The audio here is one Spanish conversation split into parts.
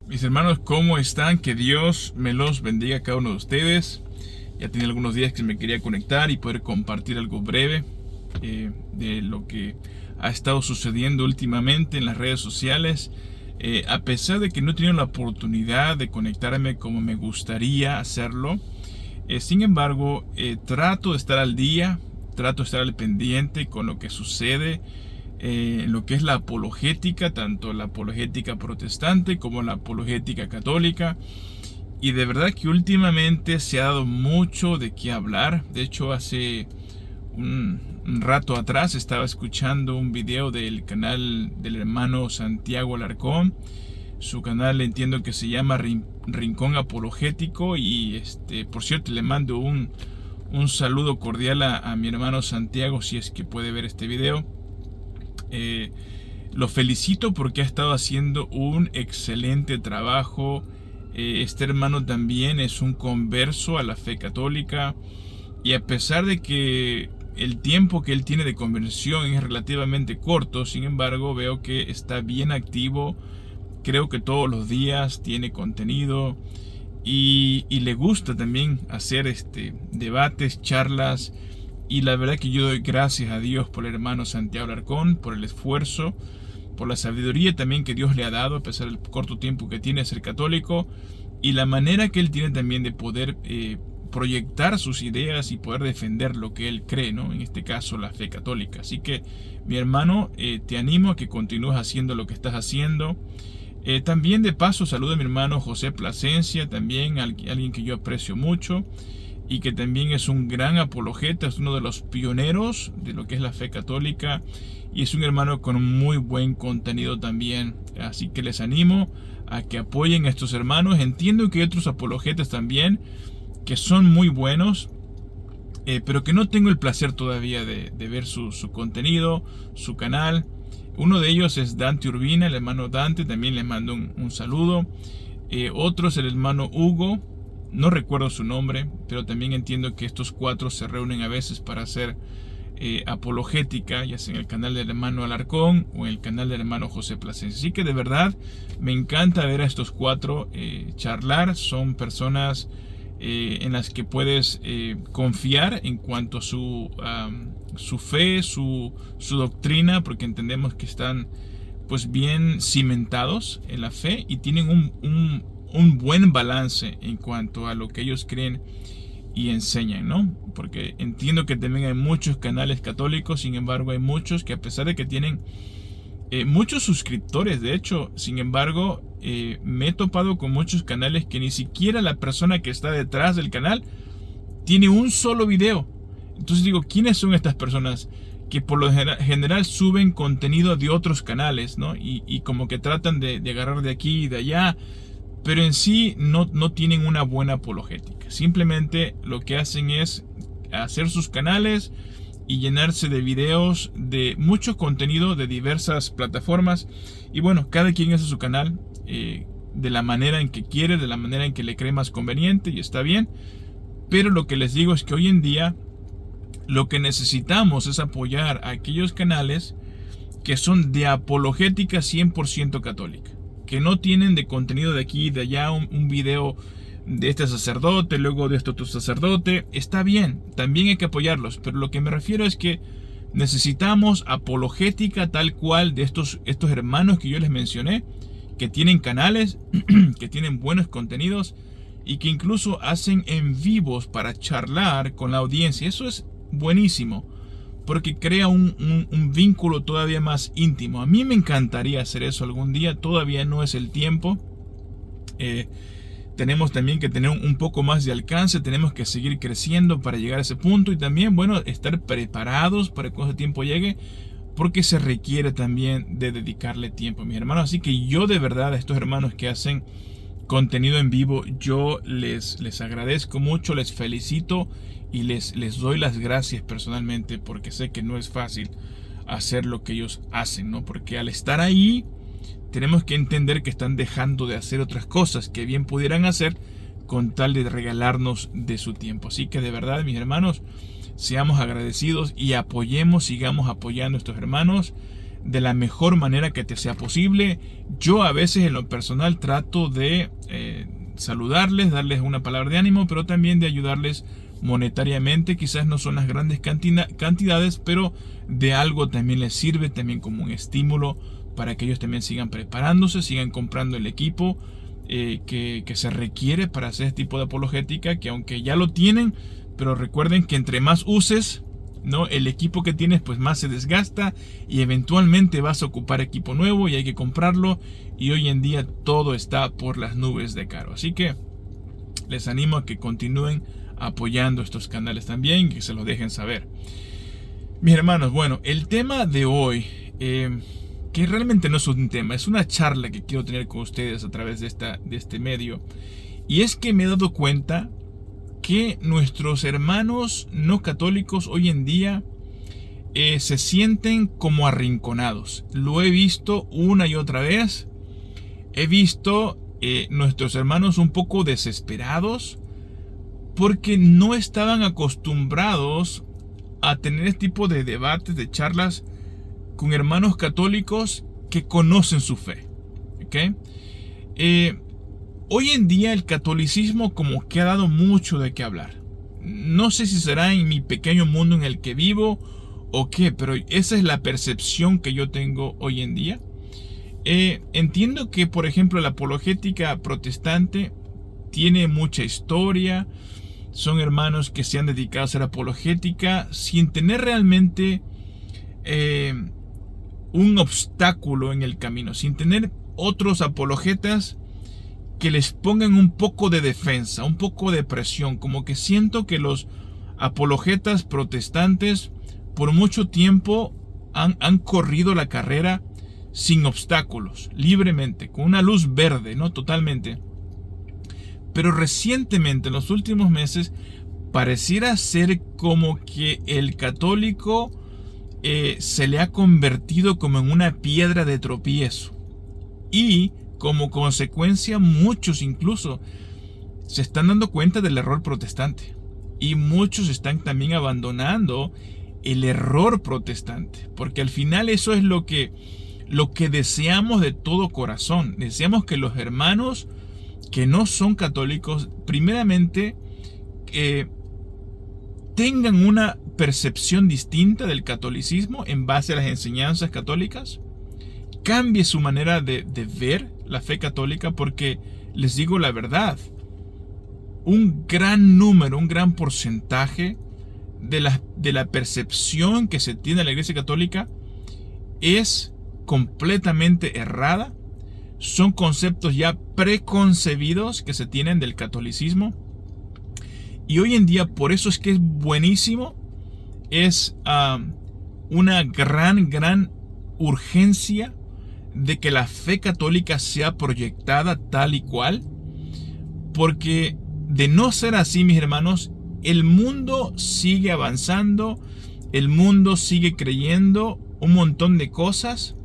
Mis hermanos, ¿cómo están? Que Dios me los bendiga a cada uno de ustedes. Ya tenía algunos días que me quería conectar y poder compartir algo breve de lo que ha estado sucediendo últimamente en las redes sociales. A pesar de que no he tenido la oportunidad de conectarme como me gustaría hacerlo, sin embargo, trato de estar al día, trato de estar al pendiente con lo que sucede en lo que es la apologética, tanto la apologética protestante como la apologética católica. Y de verdad que últimamente se ha dado mucho de qué hablar. De hecho, hace un rato atrás estaba escuchando un video del canal del hermano Santiago Alarcón. Su canal entiendo que se llama Rincón Apologético. Y por cierto, le mando un saludo cordial a mi hermano Santiago si es que puede ver este video. Lo felicito porque ha estado haciendo un excelente trabajo. Este hermano también es un converso a la fe católica, y a pesar de que el tiempo que él tiene de conversión es relativamente corto, sin embargo veo que está bien activo. Creo que todos los días tiene contenido y le gusta también hacer debates, charlas. Y la verdad que yo doy gracias a Dios por el hermano Santiago Alarcón, por el esfuerzo, por la sabiduría también que Dios le ha dado a pesar del corto tiempo que tiene de ser católico, y la manera que él tiene también de poder proyectar sus ideas y poder defender lo que él cree, ¿no? En este caso la fe católica. Así que mi hermano, te animo a que continúes haciendo lo que estás haciendo. También de paso saludo a mi hermano José Plasencia, también alguien que yo aprecio mucho y que también es un gran apologeta, es uno de los pioneros de lo que es la fe católica y es un hermano con muy buen contenido también. Así que les animo a que apoyen a estos hermanos. Entiendo que hay otros apologetas también que son muy buenos, pero que no tengo el placer todavía de ver su contenido, su canal. Uno de ellos es Dante Urbina, el hermano Dante, también le mando un saludo. Otro es el hermano Hugo. No recuerdo su nombre, pero también entiendo que estos cuatro se reúnen a veces para hacer apologética, ya sea en el canal del hermano Alarcón o en el canal del hermano José Plasencia. Así que de verdad me encanta ver a estos cuatro charlar. Son personas en las que puedes confiar en cuanto a su fe, su doctrina, porque entendemos que están pues bien cimentados en la fe y tienen un buen balance en cuanto a lo que ellos creen y enseñan, ¿no? Porque entiendo que también hay muchos canales católicos, sin embargo hay muchos que a pesar de que tienen muchos suscriptores, de hecho, sin embargo, me he topado con muchos canales que ni siquiera la persona que está detrás del canal tiene un solo video. Entonces digo, ¿quiénes son estas personas que por lo general suben contenido de otros canales, ¿no? Y como que tratan de agarrar de aquí y de allá, pero en sí no tienen una buena apologética. Simplemente lo que hacen es hacer sus canales y llenarse de videos, de mucho contenido de diversas plataformas. Y bueno, cada quien hace su canal de la manera en que quiere, de la manera en que le cree más conveniente, y está bien. Pero lo que les digo es que hoy en día lo que necesitamos es apoyar a aquellos canales que son de apologética 100% católica, que no tienen de contenido de aquí y de allá, un video de este sacerdote, luego de este otro sacerdote. Está bien, también hay que apoyarlos, pero lo que me refiero es que necesitamos apologética tal cual de estos hermanos que yo les mencioné, que tienen canales, que tienen buenos contenidos y que incluso hacen en vivos para charlar con la audiencia. Eso es buenísimo, porque crea un vínculo todavía más íntimo. A mí me encantaría hacer eso algún día, todavía no es el tiempo. Tenemos también que tener un poco más de alcance, tenemos que seguir creciendo para llegar a ese punto y también, bueno, estar preparados para que cuando ese tiempo llegue, porque se requiere también de dedicarle tiempo, mis hermanos. Así que yo de verdad a estos hermanos que hacen contenido en vivo, yo les agradezco mucho, les felicito y les doy las gracias personalmente, porque sé que no es fácil hacer lo que ellos hacen, ¿no? Porque al estar ahí tenemos que entender que están dejando de hacer otras cosas que bien pudieran hacer con tal de regalarnos de su tiempo. Así que de verdad, mis hermanos, seamos agradecidos y apoyemos, sigamos apoyando a estos hermanos. de la mejor manera que te sea posible. Yo a veces en lo personal trato de saludarles, darles una palabra de ánimo, pero también de ayudarles monetariamente. Quizás no son las grandes cantidades, pero de algo también les sirve, también como un estímulo para que ellos también sigan preparándose, sigan comprando el equipo que se requiere para hacer este tipo de apologética, que aunque ya lo tienen, pero recuerden que entre más uses, ¿no?, el equipo que tienes, pues más se desgasta y eventualmente vas a ocupar equipo nuevo y hay que comprarlo, y hoy en día todo está por las nubes de caro. Así que les animo a que continúen apoyando estos canales también y que se los dejen saber. Mis hermanos, bueno, el tema de hoy, que realmente no es un tema, es una charla que quiero tener con ustedes a través de este medio, y es que me he dado cuenta que nuestros hermanos no católicos hoy en día se sienten como arrinconados. Lo he visto una y otra vez. He visto nuestros hermanos un poco desesperados porque no estaban acostumbrados a tener este tipo de debates, de charlas con hermanos católicos que conocen su fe. ¿Okay? Hoy en día el catolicismo como que ha dado mucho de qué hablar. No sé si será en mi pequeño mundo en el que vivo o qué, pero esa es la percepción que yo tengo hoy en día. Entiendo que, por ejemplo, la apologética protestante tiene mucha historia. Son hermanos que se han dedicado a hacer apologética sin tener realmente un obstáculo en el camino, sin tener otros apologetas que les pongan un poco de defensa, un poco de presión. Como que siento que los apologetas protestantes por mucho tiempo han corrido la carrera sin obstáculos, libremente, con una luz verde, ¿no? Totalmente. Pero recientemente, en los últimos meses, pareciera ser como que el católico se le ha convertido como en una piedra de tropiezo. Y como consecuencia, muchos incluso se están dando cuenta del error protestante. Y muchos están también abandonando el error protestante. Porque al final eso es lo que deseamos de todo corazón. Deseamos que los hermanos que no son católicos, primeramente, tengan una percepción distinta del catolicismo en base a las enseñanzas católicas. Cambie su manera de ver la fe católica, porque les digo la verdad, un gran número, un gran porcentaje de la percepción que se tiene de la Iglesia Católica es completamente errada. Son conceptos ya preconcebidos que se tienen del catolicismo, y hoy en día por eso es que es buenísimo, es una gran urgencia de que la fe católica sea proyectada tal y cual, porque de no ser así, mis hermanos, el mundo sigue avanzando, el mundo sigue creyendo un montón de cosas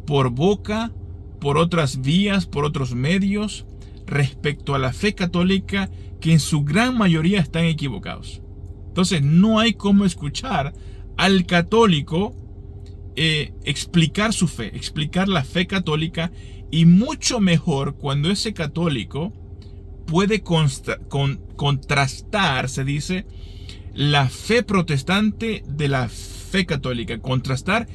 por boca, por otras vías, por otros medios, respecto a la fe católica, que en su gran mayoría están equivocados. Entonces no hay cómo escuchar al católico explicar su fe, explicar la fe católica, y mucho mejor cuando ese católico puede contrastar, se dice, la fe protestante de la fe católica, contrastar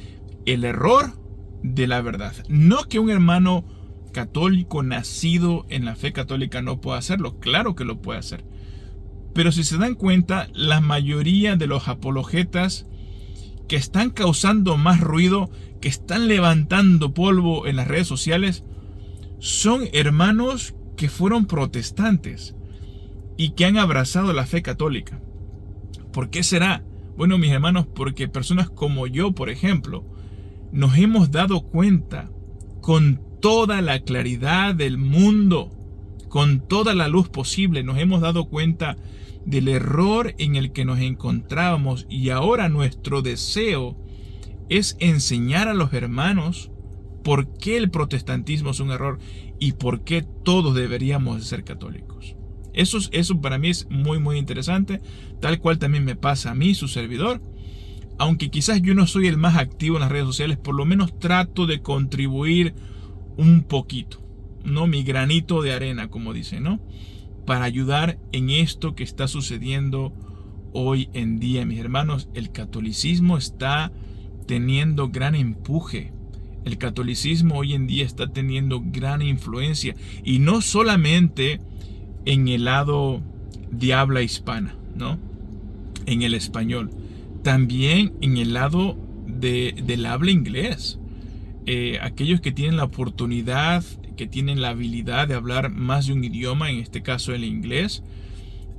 el error de la verdad. No que un hermano católico nacido en la fe católica no pueda hacerlo, claro que lo puede hacer, pero si se dan cuenta, la mayoría de los apologetas que están causando más ruido, que están levantando polvo en las redes sociales, son hermanos que fueron protestantes y que han abrazado la fe católica. ¿Por qué será? Bueno, mis hermanos, porque personas como yo, por ejemplo, nos hemos dado cuenta con toda la claridad del mundo, con toda la luz posible, nos hemos dado cuenta del error en el que nos encontrábamos, y ahora nuestro deseo es enseñar a los hermanos por qué el protestantismo es un error y por qué todos deberíamos de ser católicos. Eso para mí es muy interesante, tal cual también me pasa a mí, su servidor. aunque quizás yo no soy el más activo en las redes sociales, por lo menos trato de contribuir un poquito, ¿no? Mi granito de arena, como dicen, ¿no? Para ayudar en esto que está sucediendo hoy en día, mis hermanos. El catolicismo está teniendo gran empuje. El catolicismo hoy en día está teniendo gran influencia, y no solamente en el lado de habla hispana, ¿no? En el español, también en el lado del habla inglés. Aquellos que tienen la oportunidad, que tienen la habilidad de hablar más de un idioma, en este caso el inglés,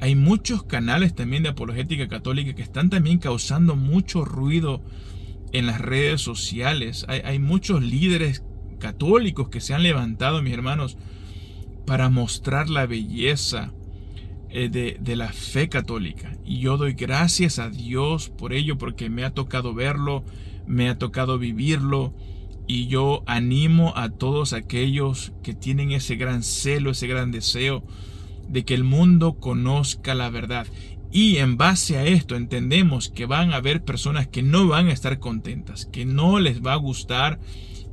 hay muchos canales también de apologética católica que están también causando mucho ruido en las redes sociales. Hay muchos líderes católicos que se han levantado, mis hermanos, para mostrar la belleza de la fe católica. Y yo doy gracias a Dios por ello, porque me ha tocado verlo, me ha tocado vivirlo. Y yo animo a todos aquellos que tienen ese gran celo, ese gran deseo de que el mundo conozca la verdad. Y en base a esto entendemos que van a haber personas que no van a estar contentas, que no les va a gustar,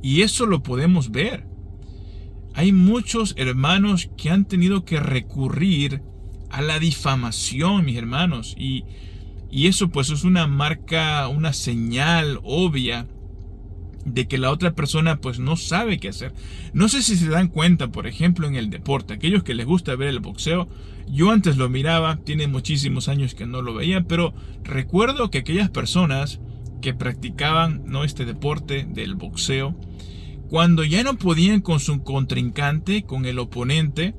y eso lo podemos ver. Hay muchos hermanos que han tenido que recurrir a la difamación, mis hermanos, y eso pues es una marca, una señal obvia de que la otra persona pues no sabe qué hacer. No sé si se dan cuenta, por ejemplo, en el deporte, aquellos que les gusta ver el boxeo. Yo antes lo miraba, tiene muchísimos años que no lo veía, pero recuerdo que aquellas personas que practicaban, ¿no?, este deporte del boxeo, cuando ya no podían con su contrincante, con el oponente,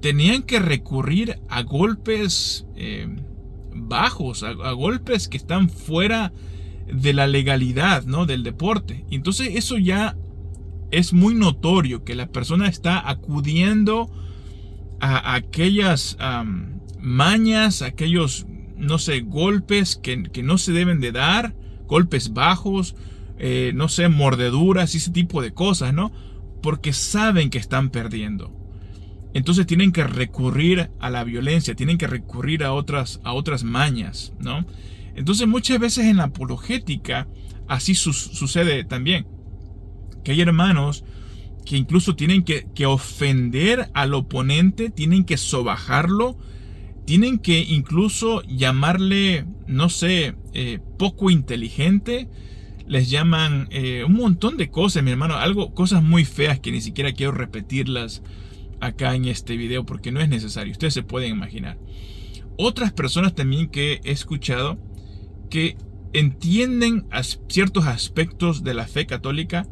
tenían que recurrir a golpes bajos, a golpes que están fuera de la legalidad, ¿no?, del deporte. Entonces eso ya es muy notorio, que la persona está acudiendo a aquellas mañas, aquellos, no sé, golpes que no se deben de dar, golpes bajos, no sé, mordeduras y ese tipo de cosas, ¿no? Porque saben que están perdiendo. Entonces tienen que recurrir a la violencia, tienen que recurrir a otras mañas, ¿no? Entonces muchas veces en la apologética así sucede también, que hay hermanos que incluso tienen que ofender al oponente, tienen que sobajarlo, tienen que incluso llamarle, no sé, poco inteligente, les llaman un montón de cosas, mi hermano, cosas muy feas que ni siquiera quiero repetirlas acá en este video porque no es necesario, ustedes se pueden imaginar. Otras personas también que he escuchado que entienden ciertos aspectos de la fe católica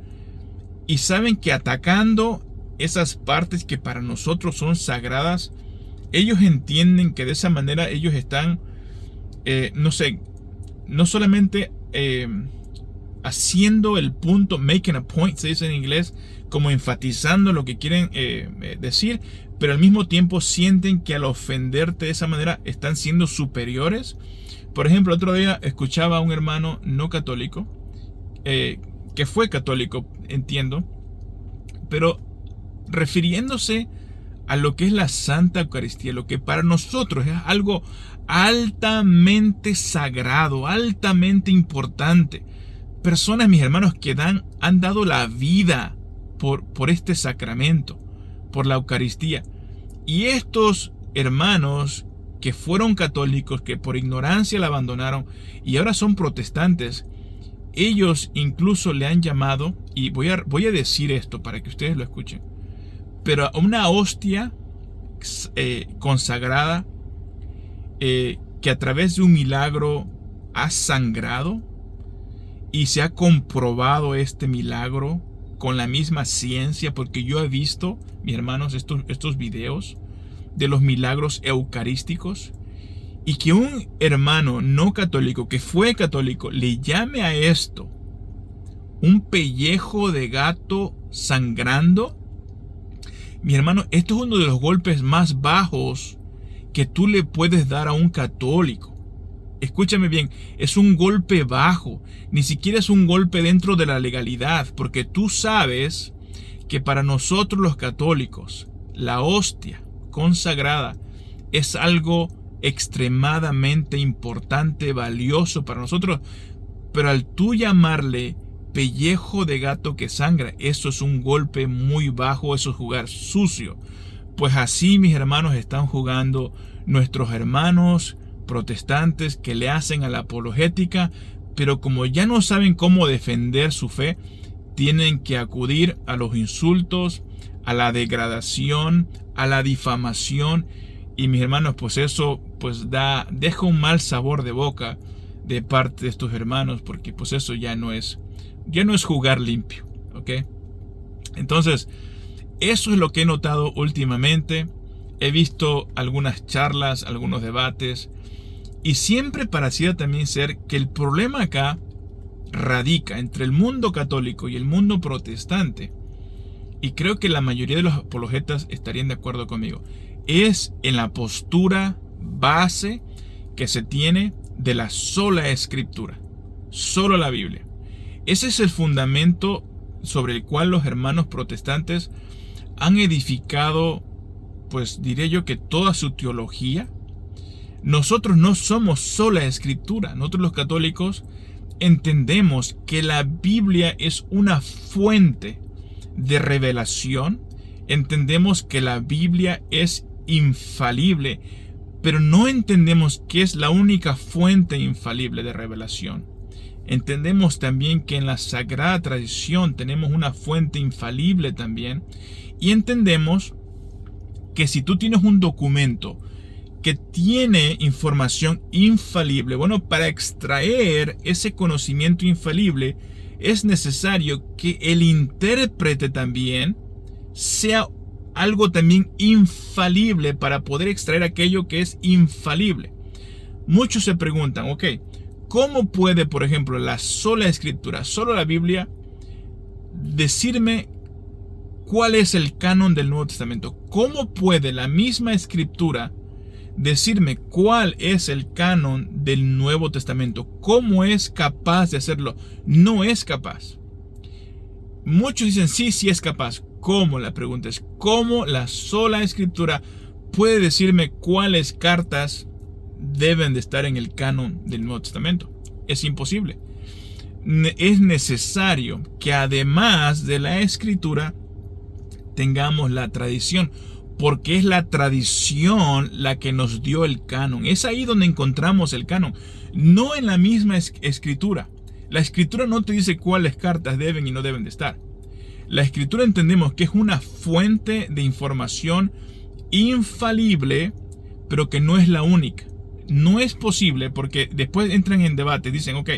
y saben que atacando esas partes que para nosotros son sagradas, ellos entienden que de esa manera ellos están, no sé, no solamente haciendo el punto, making a point, se dice en inglés, como enfatizando lo que quieren decir, pero al mismo tiempo sienten que al ofenderte de esa manera están siendo superiores. Por ejemplo, otro día escuchaba a un hermano no católico, que fue católico, entiendo, pero refiriéndose a lo que es la Santa Eucaristía, lo que para nosotros es algo altamente sagrado, altamente importante. Personas, mis hermanos, que han dado la vida por este sacramento, por la Eucaristía. Y estos hermanos que fueron católicos, que por ignorancia la abandonaron y ahora son protestantes, ellos incluso le han llamado, y voy a decir esto para que ustedes lo escuchen, pero a una hostia consagrada que a través de un milagro ha sangrado, y se ha comprobado este milagro con la misma ciencia, porque yo he visto, mis hermanos, estos videos de los milagros eucarísticos, y que un hermano no católico que fue católico le llame a esto un pellejo de gato sangrando. Mi hermano, esto es uno de los golpes más bajos que tú le puedes dar a un católico. Escúchame bien, es un golpe bajo, ni siquiera es un golpe dentro de la legalidad, porque tú sabes que para nosotros los católicos la hostia consagrada es algo extremadamente importante, valioso para nosotros. Pero al tú llamarle pellejo de gato que sangra, eso es un golpe muy bajo, eso es jugar sucio. Pues así, mis hermanos, están jugando nuestros hermanos protestantes que le hacen a la apologética, pero como ya no saben cómo defender su fe, tienen que acudir a los insultos, a la degradación, a la difamación. Y mis hermanos, pues eso pues deja un mal sabor de boca de parte de estos hermanos, porque pues eso ya no es jugar limpio, ¿ok? Entonces, eso es lo que he notado últimamente. He visto algunas charlas, algunos debates, y siempre parecía también ser que el problema acá radica entre el mundo católico y el mundo protestante, y creo que la mayoría de los apologetas estarían de acuerdo conmigo, es en la postura base que se tiene de la sola escritura, solo la Biblia. Ese es el fundamento sobre el cual los hermanos protestantes han edificado, pues diré yo que toda su teología. Nosotros no somos sola escritura. Nosotros los católicos entendemos que la Biblia es una fuente de revelación. Entendemos que la Biblia es infalible, pero no entendemos que es la única fuente infalible de revelación. Entendemos también que en la Sagrada Tradición tenemos una fuente infalible también. Y entendemos que si tú tienes un documento que tiene información infalible, bueno, para extraer ese conocimiento infalible es necesario que el intérprete también sea algo también infalible para poder extraer aquello que es infalible. Muchos se preguntan, ok, ¿cómo puede, por ejemplo, la sola escritura, solo la Biblia, decirme cuál es el canon del Nuevo Testamento? ¿Cómo puede la misma escritura decirme cuál es el canon del Nuevo Testamento? ¿Cómo es capaz de hacerlo? No es capaz. Muchos dicen sí es capaz. ¿Cómo? La pregunta es, ¿cómo la sola escritura puede decirme cuáles cartas deben de estar en el canon del Nuevo Testamento? Es imposible. Es necesario que además de la escritura tengamos la tradición, porque es la tradición la que nos dio el canon. Es ahí donde encontramos el canon, no en la misma escritura. La escritura no te dice cuáles cartas deben y no deben de estar. La escritura entendemos que es una fuente de información infalible, pero que no es la única. No es posible, porque después entran en debate, dicen, ok,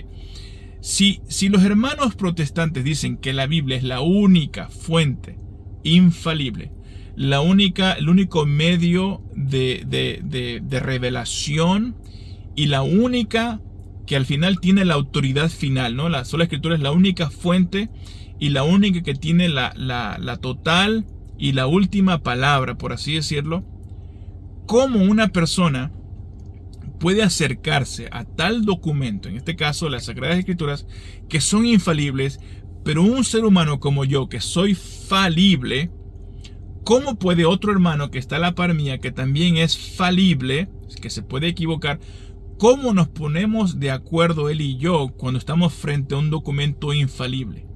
si los hermanos protestantes dicen que la Biblia es la única fuente infalible, el único medio de revelación y la única que al final tiene la autoridad final, ¿no? La sola escritura es la única fuente y la única que tiene la total y la última palabra, por así decirlo. ¿Cómo una persona puede acercarse a tal documento, en este caso las Sagradas Escrituras, que son infalibles, pero un ser humano como yo, que soy falible, cómo puede otro hermano que está a la par mía, que también es falible, que se puede equivocar, cómo nos ponemos de acuerdo él y yo cuando estamos frente a un documento infalible?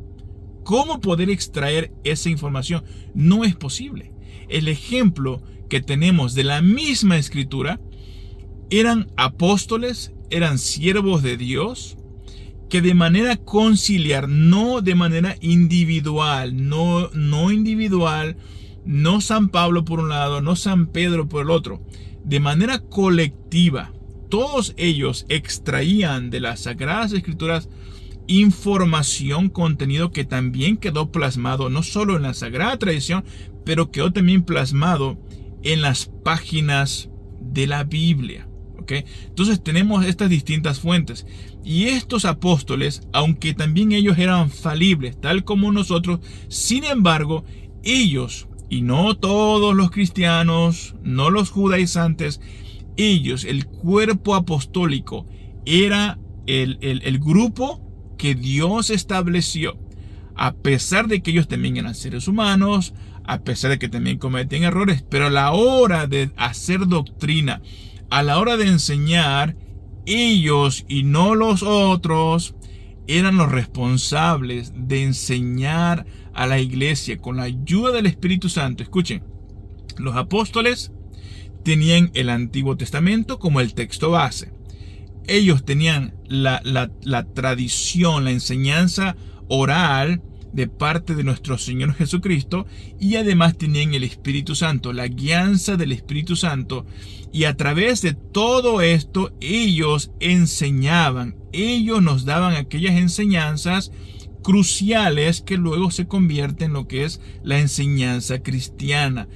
¿Cómo poder extraer esa información? No es posible. El ejemplo que tenemos de la misma escritura eran apóstoles, eran siervos de Dios, que de manera conciliar, no de manera individual, no individual, no San Pablo por un lado, no San Pedro por el otro, de manera colectiva, todos ellos extraían de las Sagradas Escrituras información, contenido que también quedó plasmado no solo en la Sagrada Tradición, pero quedó también plasmado en las páginas de la Biblia. ¿Okay? Entonces tenemos estas distintas fuentes, y estos apóstoles, aunque también ellos eran falibles tal como nosotros, sin embargo ellos, y no todos los cristianos, no los judaizantes, ellos, el cuerpo apostólico, era el grupo que Dios estableció, a pesar de que ellos también eran seres humanos, a pesar de que también cometen errores, pero a la hora de hacer doctrina, a la hora de enseñar, ellos y no los otros eran los responsables de enseñar a la iglesia con la ayuda del Espíritu Santo. Escuchen, los apóstoles tenían el Antiguo Testamento como el texto base. Ellos tenían la tradición, la enseñanza oral de parte de nuestro Señor Jesucristo, y además tenían el Espíritu Santo, la guianza del Espíritu Santo, y a través de todo esto ellos enseñaban, ellos nos daban aquellas enseñanzas cruciales que luego se convierten en lo que es la enseñanza cristiana.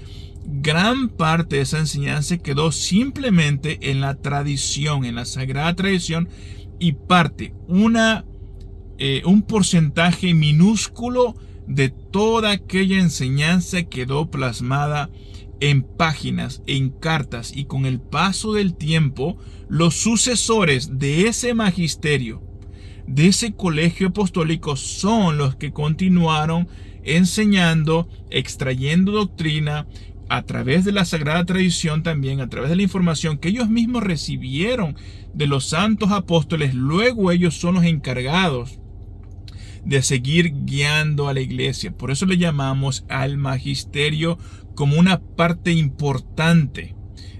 Gran parte de esa enseñanza quedó simplemente en la tradición, en la sagrada tradición, y un porcentaje minúsculo de toda aquella enseñanza quedó plasmada en páginas, en cartas, y con el paso del tiempo, los sucesores de ese magisterio, de ese colegio apostólico, son los que continuaron enseñando, extrayendo doctrina, a través de la sagrada tradición también, a través de la información que ellos mismos recibieron de los santos apóstoles. Luego ellos son los encargados de seguir guiando a la iglesia. Por eso le llamamos al magisterio como una parte importante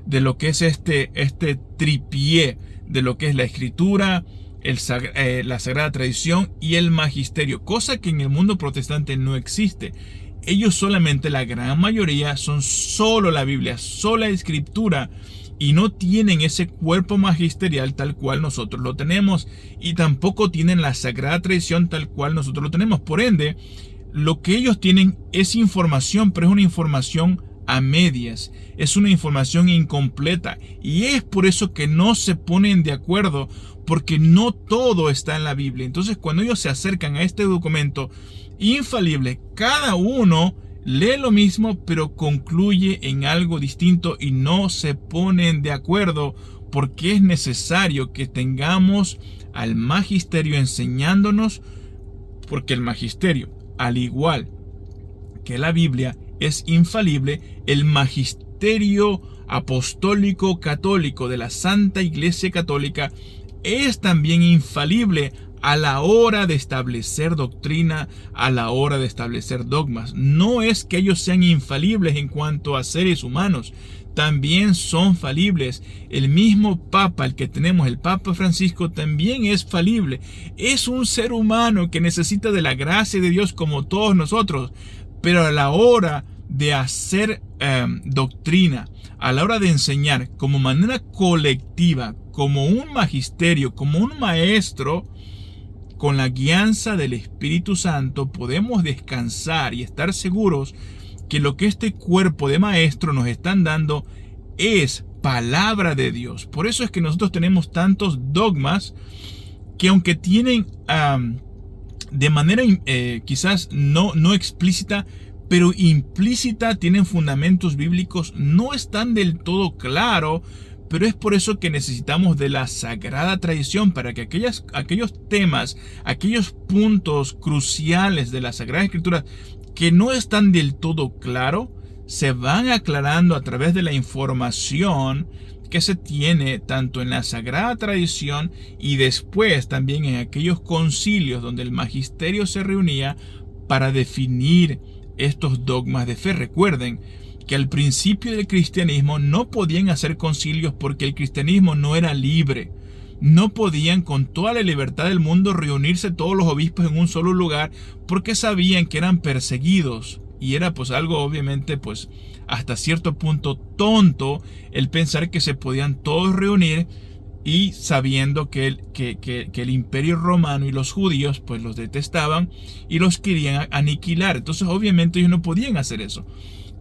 de lo que es este tripié, de lo que es la escritura, la sagrada tradición y el magisterio, cosa que en el mundo protestante no existe. Ellos solamente, la gran mayoría, son solo la Biblia, sola escritura, y no tienen ese cuerpo magisterial tal cual nosotros lo tenemos, y tampoco tienen la sagrada tradición tal cual nosotros lo tenemos. Por ende, lo que ellos tienen es información, pero es una información a medias, es una información incompleta, y es por eso que no se ponen de acuerdo, porque no todo está en la Biblia. Entonces, cuando ellos se acercan a este documento infalible, cada uno lee lo mismo, pero concluye en algo distinto y no se ponen de acuerdo, porque es necesario que tengamos al magisterio enseñándonos, porque el magisterio, al igual que la Biblia, es infalible. El magisterio apostólico católico de la Santa Iglesia Católica es también infalible a la hora de establecer doctrina, a la hora de establecer dogmas. No es que ellos sean infalibles en cuanto a seres humanos, también son falibles. El mismo Papa, el que tenemos, el Papa Francisco, también es falible. Es un ser humano que necesita de la gracia de Dios como todos nosotros, pero a la hora de hacer doctrina, a la hora de enseñar como manera colectiva, como un magisterio, como un maestro, con la guianza del Espíritu Santo, podemos descansar y estar seguros que lo que este cuerpo de maestros nos están dando es palabra de Dios. Por eso es que nosotros tenemos tantos dogmas que, aunque tienen de manera quizás no explícita, pero implícita, tienen fundamentos bíblicos, no están del todo claros. Pero es por eso que necesitamos de la sagrada tradición, para que aquellos temas, aquellos puntos cruciales de la Sagrada Escritura que no están del todo claros, se van aclarando a través de la información que se tiene tanto en la sagrada tradición y después también en aquellos concilios donde el magisterio se reunía para definir estos dogmas de fe. Recuerden que al principio del cristianismo no podían hacer concilios porque el cristianismo no era libre. No podían con toda la libertad del mundo reunirse todos los obispos en un solo lugar, porque sabían que eran perseguidos. Y era pues algo obviamente pues hasta cierto punto tonto el pensar que se podían todos reunir, y sabiendo que el imperio romano y los judíos pues los detestaban y los querían aniquilar. Entonces obviamente ellos no podían hacer eso.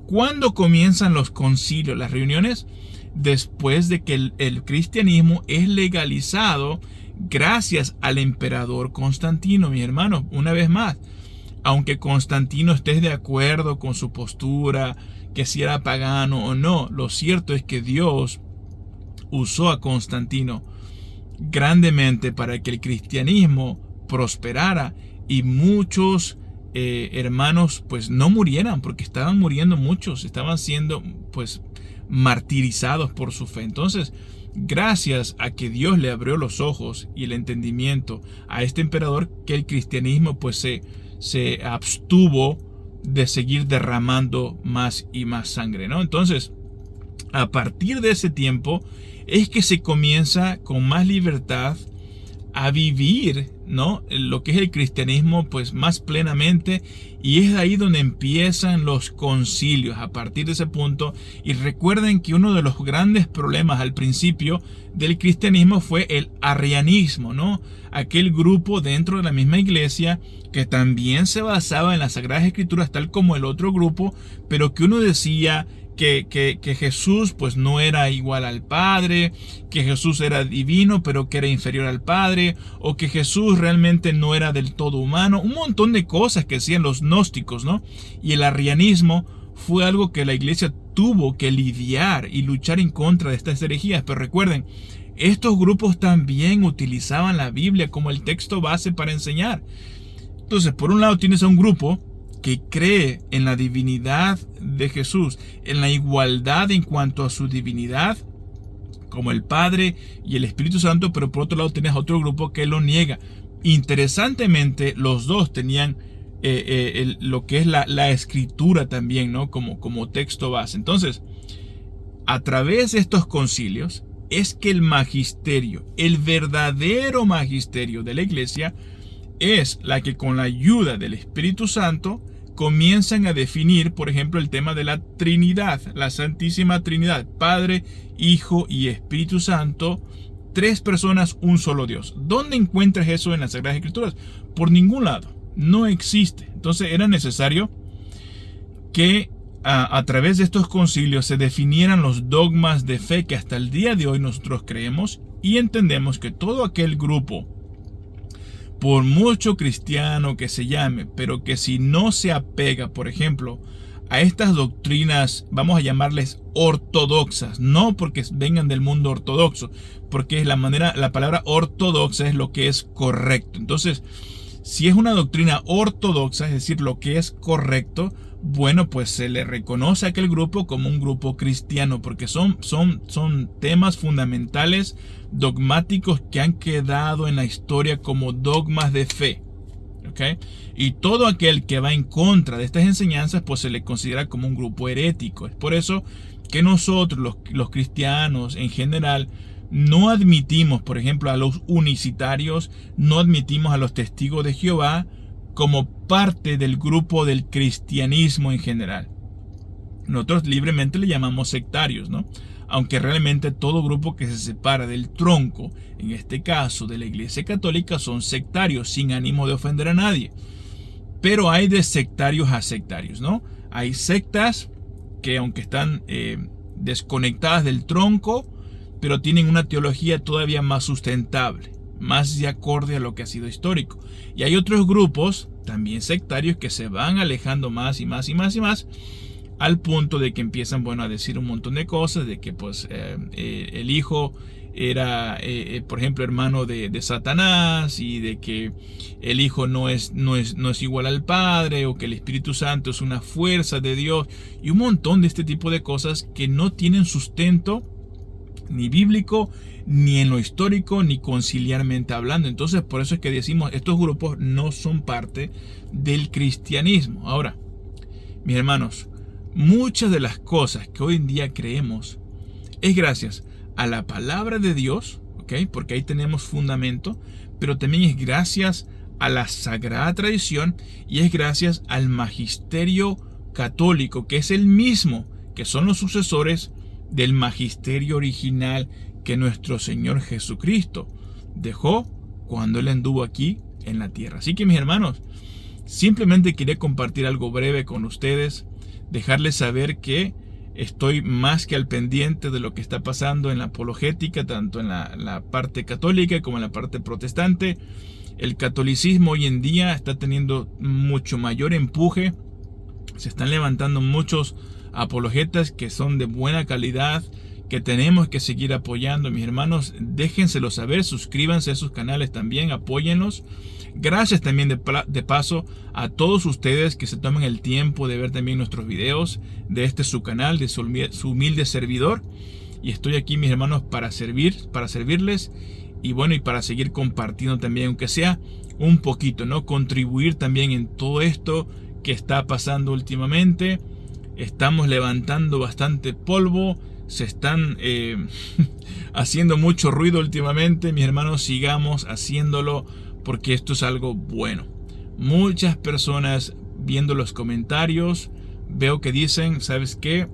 ¿Cuándo comienzan los concilios, las reuniones? Después de que el cristianismo es legalizado gracias al emperador Constantino, mis hermanos. Una vez más, aunque Constantino esté de acuerdo con su postura, que si era pagano o no, lo cierto es que Dios usó a Constantino grandemente para que el cristianismo prosperara y muchos hermanos pues no murieran, porque estaban muriendo muchos, estaban siendo pues martirizados por su fe. Entonces, gracias a que Dios le abrió los ojos y el entendimiento a este emperador, que el cristianismo pues se abstuvo de seguir derramando más y más sangre, ¿no? Entonces, a partir de ese tiempo es que se comienza con más libertad a vivir, ¿no?, lo que es el cristianismo pues más plenamente, y es ahí donde empiezan los concilios a partir de ese punto. Y recuerden que uno de los grandes problemas al principio del cristianismo fue el arrianismo, ¿no?, aquel grupo dentro de la misma iglesia que también se basaba en las Sagradas Escrituras tal como el otro grupo, pero que uno decía que Jesús pues no era igual al Padre, que Jesús era divino pero que era inferior al Padre, o que Jesús realmente no era del todo humano, un montón de cosas que decían los gnósticos, ¿no? Y el arrianismo fue algo que la iglesia tuvo que lidiar y luchar en contra de estas herejías. Pero recuerden, estos grupos también utilizaban la Biblia como el texto base para enseñar. Entonces, por un lado tienes a un grupo que cree en la divinidad de Jesús, en la igualdad en cuanto a su divinidad, como el Padre y el Espíritu Santo, pero por otro lado tienes a otro grupo que lo niega. Interesantemente, los dos tenían lo que es la escritura también, ¿no?, como texto base. Entonces, a través de estos concilios es que el magisterio, el verdadero magisterio de la iglesia, es la que con la ayuda del Espíritu Santo comienzan a definir, por ejemplo, el tema de la Trinidad, la Santísima Trinidad, Padre, Hijo y Espíritu Santo, tres personas, un solo Dios. ¿Dónde encuentras eso en las Sagradas Escrituras? Por ningún lado, no existe. Entonces era necesario que a través de estos concilios se definieran los dogmas de fe que hasta el día de hoy nosotros creemos y entendemos que todo aquel grupo, por mucho cristiano que se llame, pero que si no se apega, por ejemplo, a estas doctrinas, vamos a llamarles ortodoxas, no porque vengan del mundo ortodoxo, porque es la palabra ortodoxa es lo que es correcto. Entonces, si es una doctrina ortodoxa, es decir, lo que es correcto, bueno, pues se le reconoce a aquel grupo como un grupo cristiano, porque son temas fundamentales, dogmáticos, que han quedado en la historia como dogmas de fe. ¿Okay? Y todo aquel que va en contra de estas enseñanzas pues se le considera como un grupo herético. Es por eso que nosotros los cristianos en general no admitimos, por ejemplo, a los unicitarios, no admitimos a los testigos de Jehová como parte del grupo del cristianismo en general. Nosotros libremente le llamamos sectarios, ¿no? Aunque realmente todo grupo que se separa del tronco, en este caso de la Iglesia Católica, son sectarios, sin ánimo de ofender a nadie. Pero hay de sectarios a sectarios, ¿no? Hay sectas que, aunque están desconectadas del tronco, pero tienen una teología todavía más sustentable, más de acorde a lo que ha sido histórico. Y hay otros grupos, también sectarios, que se van alejando más y más y más y más, al punto de que empiezan, bueno, a decir un montón de cosas, de que pues el hijo era, por ejemplo, hermano de Satanás, y de que el hijo no es igual al Padre, o que el Espíritu Santo es una fuerza de Dios, y un montón de este tipo de cosas que no tienen sustento ni bíblico, ni en lo histórico, ni conciliarmente hablando. Entonces, por eso es que decimos, estos grupos no son parte del cristianismo. Ahora, mis hermanos, muchas de las cosas que hoy en día creemos es gracias a la palabra de Dios, ¿ok? Porque ahí tenemos fundamento, pero también es gracias a la sagrada tradición y es gracias al magisterio católico, que es el mismo, que son los sucesores del magisterio original que nuestro Señor Jesucristo dejó cuando Él anduvo aquí en la tierra. Así que, mis hermanos, simplemente quería compartir algo breve con ustedes, dejarles saber que estoy más que al pendiente de lo que está pasando en la apologética, tanto en la parte católica como en la parte protestante. El catolicismo hoy en día está teniendo mucho mayor empuje. Se están levantando muchos apologetas que son de buena calidad, que tenemos que seguir apoyando. Mis hermanos, déjenselo saber, suscríbanse a sus canales también, apóyenlos. Gracias también de paso a todos ustedes que se tomen el tiempo de ver también nuestros videos de su canal, de su humilde servidor. y estoy aquí, mis hermanos, para servirles y bueno, y para seguir compartiendo también, aunque sea un poquito, ¿no? Contribuir también en todo esto que está pasando últimamente. Estamos levantando bastante polvo, se están haciendo mucho ruido últimamente, mis hermanos, sigamos haciéndolo porque esto es algo bueno. Muchas personas viendo los comentarios, veo que dicen, ¿sabes qué?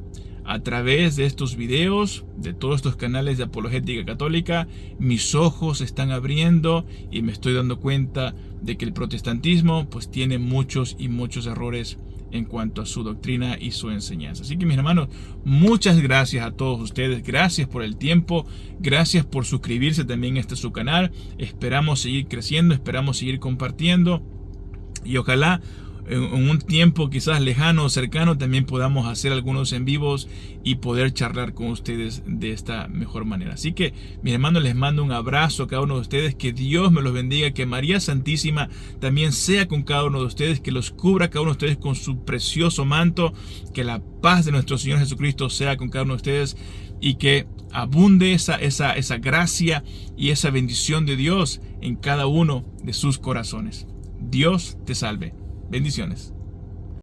A través de estos videos, de todos estos canales de apologética católica, mis ojos se están abriendo y me estoy dando cuenta de que el protestantismo pues tiene muchos errores en cuanto a su doctrina y su enseñanza. Así que, mis hermanos, muchas gracias a todos ustedes, gracias por el tiempo, gracias por suscribirse también a este su canal. Esperamos seguir creciendo, esperamos seguir compartiendo y ojalá en un tiempo quizás lejano o cercano también podamos hacer algunos en vivos y poder charlar con ustedes de esta mejor manera. Así que, mis hermanos, les mando un abrazo a cada uno de ustedes, que Dios me los bendiga, que María Santísima también sea con cada uno de ustedes, que los cubra cada uno de ustedes con su precioso manto, que la paz de nuestro Señor Jesucristo sea con cada uno de ustedes y que abunde esa gracia y esa bendición de Dios en cada uno de sus corazones. Dios te salve. Bendiciones.